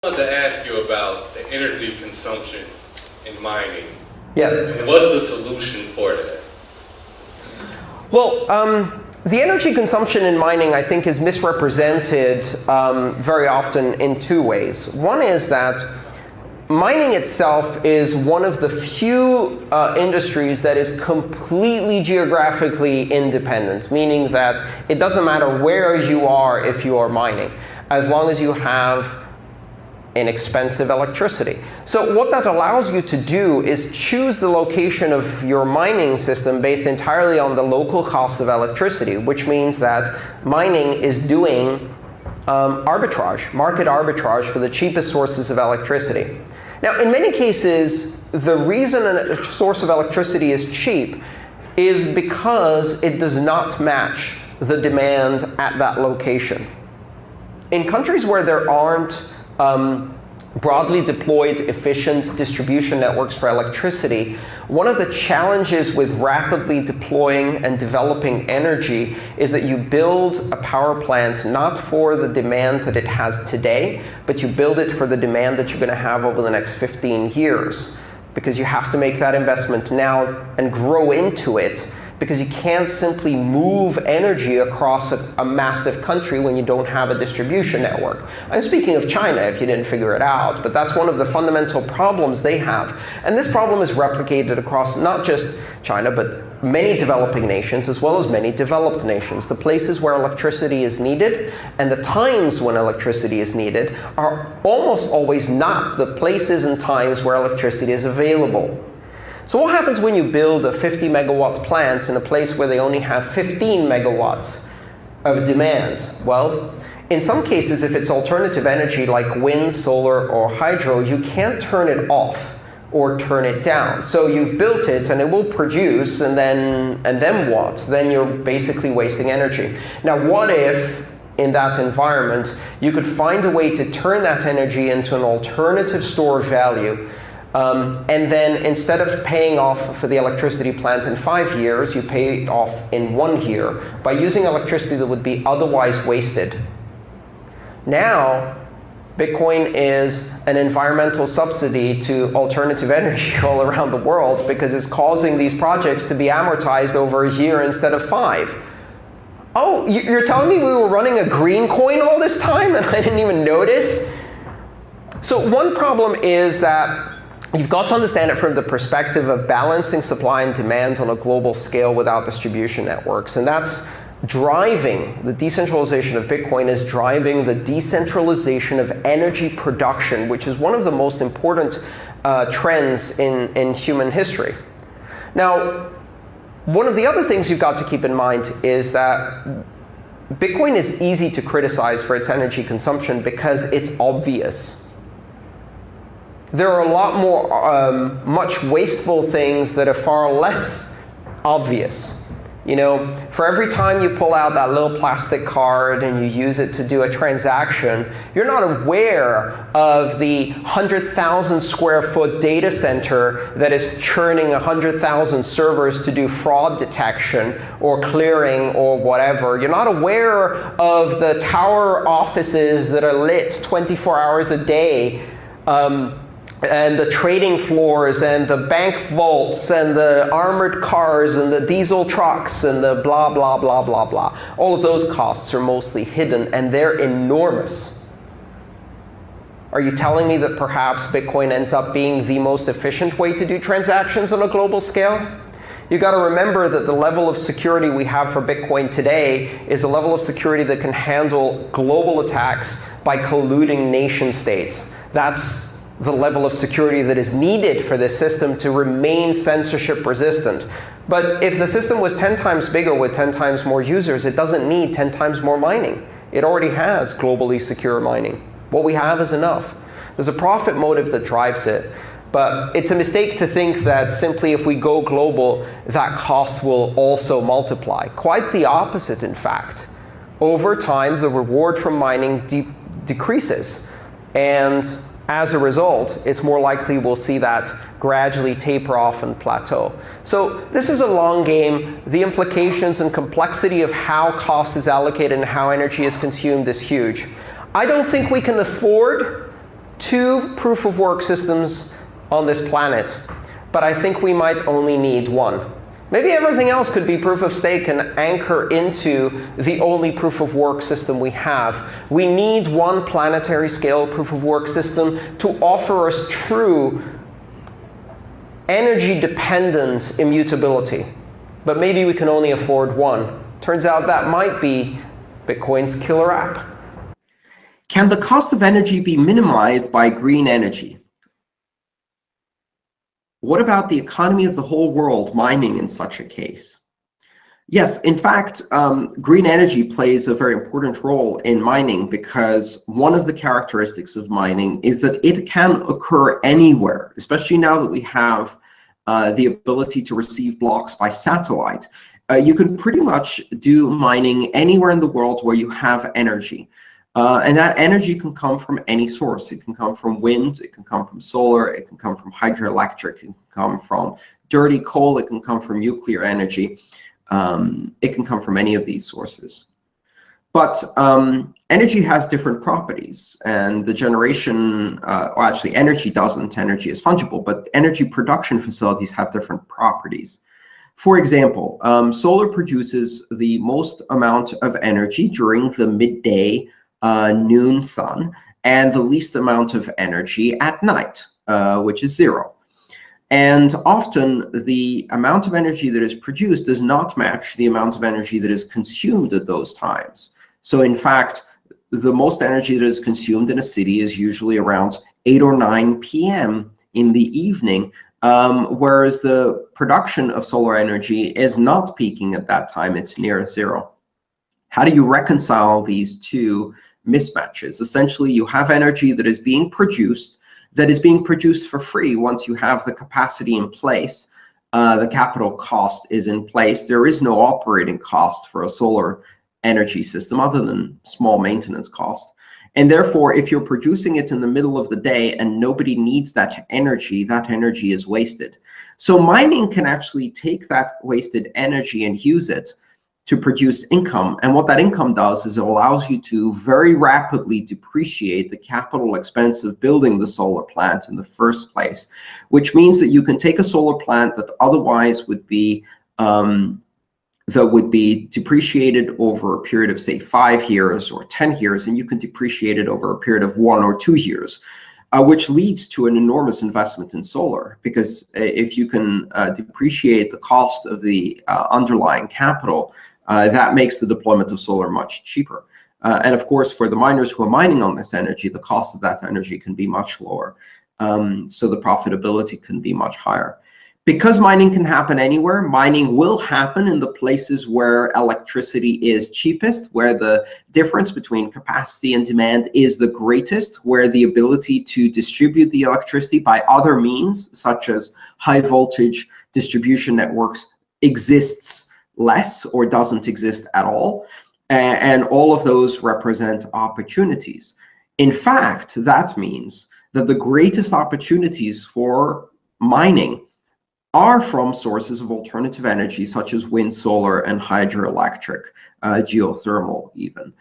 I wanted to ask you about the energy consumption in mining. Yes. And what's the solution for that? Well, the energy consumption in mining, I think, is misrepresented very often in two ways. One is that mining itself is one of the few industries that is completely geographically independent, meaning that it doesn't matter where you are if you are mining, as long as you have inexpensive electricity. So what that allows you to do is choose the location of your mining system based entirely on the local cost of electricity, which means that mining is doing arbitrage, market arbitrage for the cheapest sources of electricity. Now, in many cases, the reason a source of electricity is cheap is because it does not match the demand at that location. In countries where there aren't broadly deployed efficient distribution networks for electricity, one of the challenges with rapidly deploying and developing energy is that you build a power plant not for the demand that it has today, but you build it for the demand that you're going to have over the next 15 years. Because you have to make that investment now and grow into it, because you can't simply move energy across a massive country when you don't have a distribution network. I'm speaking of China, if you didn't figure it out, but that's one of the fundamental problems they have. And this problem is replicated across not just China, but many developing nations, as well as many developed nations. The places where electricity is needed and the times when electricity is needed are almost always not the places and times where electricity is available. So what happens when you build a 50 megawatt plant in a place where they only have 15 megawatts of demand? Well, in some cases, if it's alternative energy like wind, solar, or hydro, you can't turn it off or turn it down. So you've built it and it will produce, and then what? Then you're basically wasting energy. Now, what if in that environment you could find a way to turn that energy into an alternative store of value? And then instead of paying off for the electricity plant in 5 years, you pay it off in 1 year by using electricity that would be otherwise wasted. Now, Bitcoin is an environmental subsidy to alternative energy all around the world because it's causing these projects to be amortized over a year instead of 5. Oh, you're telling me we were running a green coin all this time and I didn't even notice? So one problem is that you've got to understand it from the perspective of balancing supply and demand on a global scale without distribution networks. And that's driving the decentralization of Bitcoin, is driving the decentralization of energy production, which is one of the most important trends in human history. Now, one of the other things you've got to keep in mind is that Bitcoin is easy to criticize for its energy consumption because it's obvious. There are a lot more much wasteful things that are far less obvious. You know, for every time you pull out that little plastic card and you use it to do a transaction, you're not aware of the 100,000 square foot data center that is churning 100,000 servers to do fraud detection or clearing or whatever. You're not aware of the tower offices that are lit 24 hours a day, and the trading floors, and the bank vaults, and the armored cars, and the diesel trucks, and the blah, blah, blah, blah, blah. All of those costs are mostly hidden, and they're enormous. Are you telling me that perhaps Bitcoin ends up being the most efficient way to do transactions on a global scale? You've got to remember that the level of security we have for Bitcoin today is a level of security that can handle global attacks by colluding nation states. That's the level of security that is needed for this system to remain censorship resistant. But if the system was 10 times bigger with 10 times more users, it doesn't need 10 times more mining. It already has globally secure mining. What we have is enough. There's a profit motive that drives it, but it's a mistake to think that simply if we go global, that cost will also multiply. Quite the opposite, in fact. Over time, the reward from mining decreases, and as a result, it's more likely we'll see that gradually taper off and plateau. So this is a long game. The implications and complexity of how cost is allocated and how energy is consumed is huge. I don't think we can afford 2 proof-of-work systems on this planet, but I think we might only need 1. Maybe everything else could be proof of stake and anchor into the only proof of work system we have. We need 1 planetary scale proof of work system to offer us true energy dependent immutability. But maybe we can only afford 1. Turns out that might be Bitcoin's killer app. Can the cost of energy be minimized by green energy? What about the economy of the whole world mining in such a case? Yes, in fact, green energy plays a very important role in mining because one of the characteristics of mining is that it can occur anywhere, especially now that we have the ability to receive blocks by satellite. You can pretty much do mining anywhere in the world where you have energy. And that energy can come from any source. It can come from wind, it can come from solar, it can come from hydroelectric, it can come from dirty coal, it can come from nuclear energy. It can come from any of these sources. But energy has different properties, and the generation, or actually energy doesn't, energy is fungible, but energy production facilities have different properties. For example, solar produces the most amount of energy during the midday noon sun, and the least amount of energy at night, which is 0. And often the amount of energy that is produced does not match the amount of energy that is consumed at those times. So in fact, the most energy that is consumed in a city is usually around 8 or 9 p.m. in the evening, whereas the production of solar energy is not peaking at that time, it's near 0. How do you reconcile these 2 mismatches? Essentially, you have energy that is being produced for free once you have the capacity in place. The capital cost is in place. There is no operating cost for a solar energy system other than small maintenance cost. And therefore, if you're producing it in the middle of the day and nobody needs that energy is wasted. So mining can actually take that wasted energy and use it to produce income. And what that income does is it allows you to very rapidly depreciate the capital expense of building the solar plant in the first place, which means that you can take a solar plant that otherwise would be depreciated over a period of, say, 5 years or 10 years, and you can depreciate it over a period of 1 or 2 years, which leads to an enormous investment in solar. Because if you can depreciate the cost of the underlying capital, that makes the deployment of solar much cheaper. And of course, for the miners who are mining on this energy, the cost of that energy can be much lower. So the profitability can be much higher. Because mining can happen anywhere, mining will happen in the places where electricity is cheapest, where the difference between capacity and demand is the greatest, where the ability to distribute the electricity by other means, such as high voltage distribution networks, exists less or doesn't exist at all. And all of those represent opportunities. In fact, that means that the greatest opportunities for mining are from sources of alternative energy, such as wind, solar, and hydroelectric, geothermal even,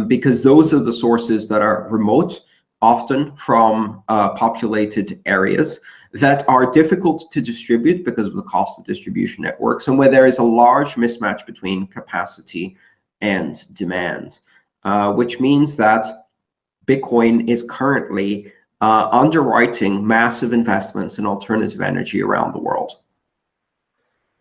because those are the sources that are remote, often from populated areas, that are difficult to distribute because of the cost of distribution networks, and where there is a large mismatch between capacity and demand, which means that Bitcoin is currently underwriting massive investments in alternative energy around the world.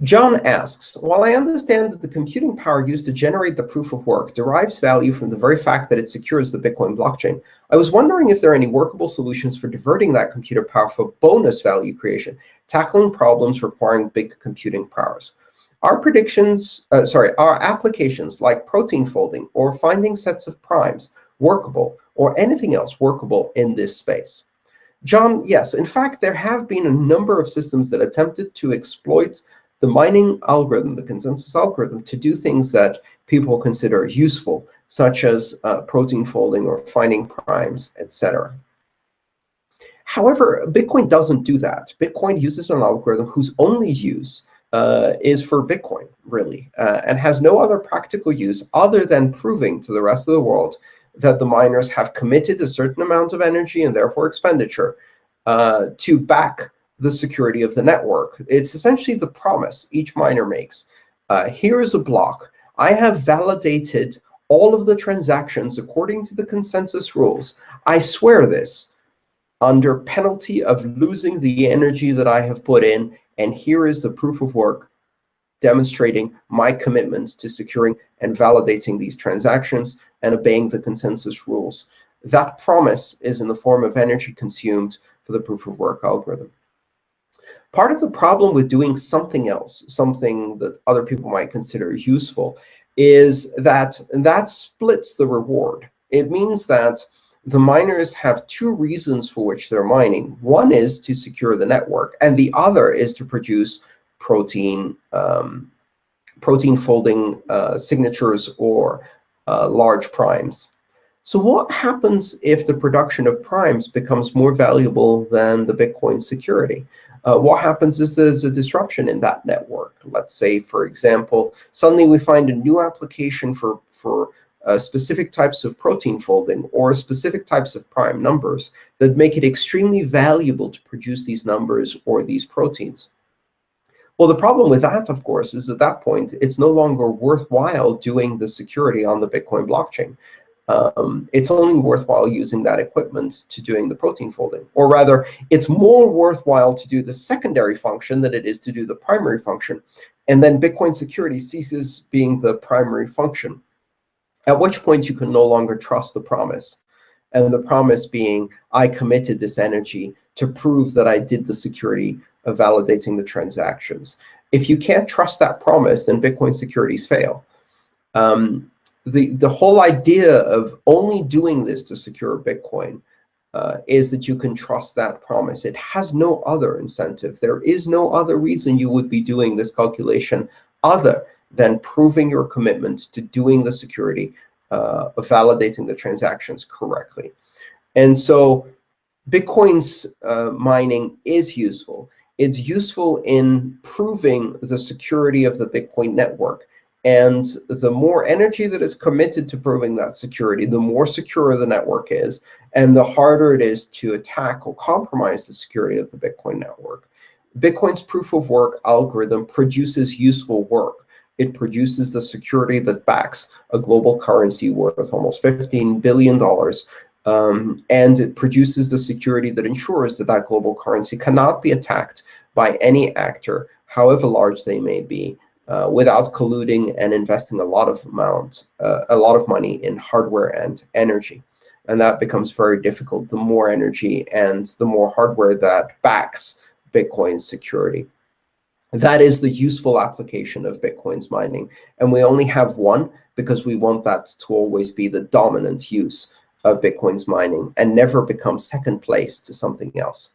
John asks, while I understand that the computing power used to generate the proof of work derives value from the very fact that it secures the Bitcoin blockchain, I was wondering if there are any workable solutions for diverting that computer power for bonus value creation, tackling problems requiring big computing powers. Are applications like protein folding or finding sets of primes workable, or anything else workable in this space? John, yes. In fact, there have been a number of systems that attempted to exploit the mining algorithm, the consensus algorithm, to do things that people consider useful, such as protein folding or finding primes, etc. However, Bitcoin doesn't do that. Bitcoin uses an algorithm whose only use is for Bitcoin, really, and has no other practical use other than proving to the rest of the world that the miners have committed a certain amount of energy and therefore expenditure to back the security of the network. It's essentially the promise each miner makes. Here is a block. I have validated all of the transactions according to the consensus rules. I swear this under penalty of losing the energy that I have put in, and here is the proof of work demonstrating my commitment to securing and validating these transactions and obeying the consensus rules. That promise is in the form of energy consumed for the proof of work algorithm. Part of the problem with doing something else, something that other people might consider useful, is that that splits the reward. It means that the miners have two reasons for which they're mining. One is to secure the network, and the other is to produce protein folding signatures or large primes. So what happens if the production of primes becomes more valuable than the Bitcoin security? What happens if there's a disruption in that network? Let's say, for example, suddenly we find a new application for specific types of protein folding or specific types of prime numbers that make it extremely valuable to produce these numbers or these proteins. Well, the problem with that, of course, is at that point, it's no longer worthwhile doing the security on the Bitcoin blockchain. It's only worthwhile using that equipment to doing the protein folding. Or rather, it's more worthwhile to do the secondary function than it is to do the primary function. And then Bitcoin security ceases being the primary function, at which point you can no longer trust the promise. And the promise being, I committed this energy to prove that I did the security of validating the transactions. If you can't trust that promise, then Bitcoin securities fail. The whole idea of only doing this to secure Bitcoin is that you can trust that promise. It has no other incentive. There is no other reason you would be doing this calculation other than proving your commitment to doing the security of validating the transactions correctly. And so Bitcoin's mining is useful. It's useful in proving the security of the Bitcoin network. And the more energy that is committed to proving that security, the more secure the network is, and the harder it is to attack or compromise the security of the Bitcoin network. Bitcoin's proof of work algorithm produces useful work. It produces the security that backs a global currency worth almost $15 billion. And it produces the security that ensures that that global currency cannot be attacked by any actor, however large they may be, without colluding and investing a lot of money in hardware and energy. And that becomes very difficult the more energy and the more hardware that backs Bitcoin's security. That is the useful application of Bitcoin's mining. And we only have one because we want that to always be the dominant use of Bitcoin's mining and never become second place to something else.